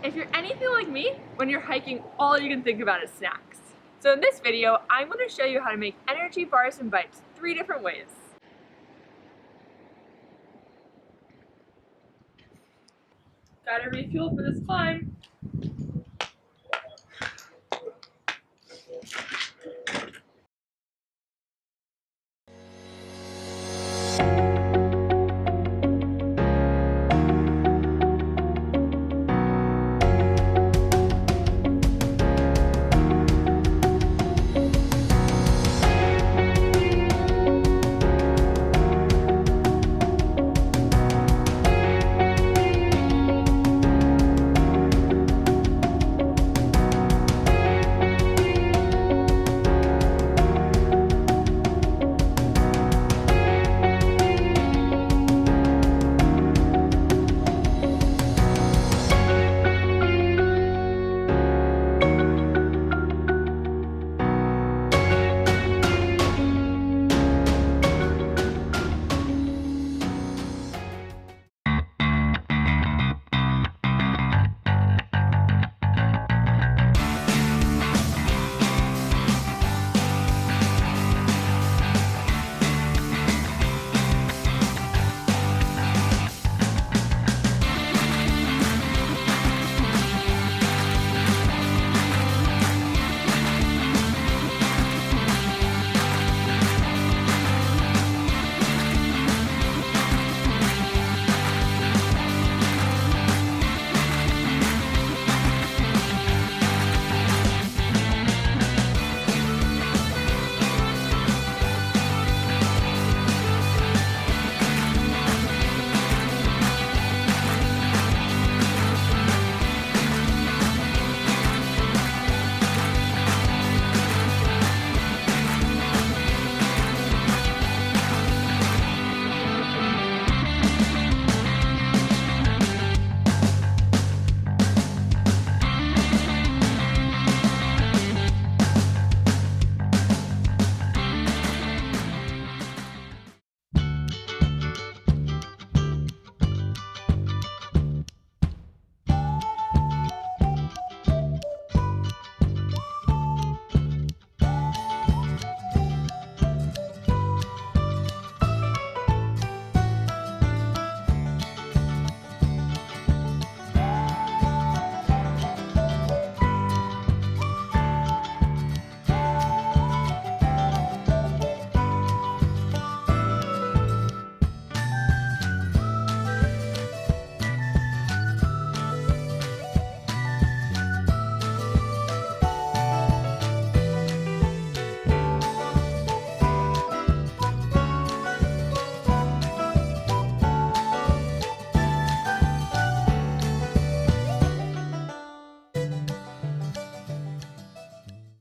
If you're anything like me, when you're hiking, all you can think about is snacks. So in this video, I'm going to show you how to make energy bars and bites 3 different ways. Gotta refuel for this climb.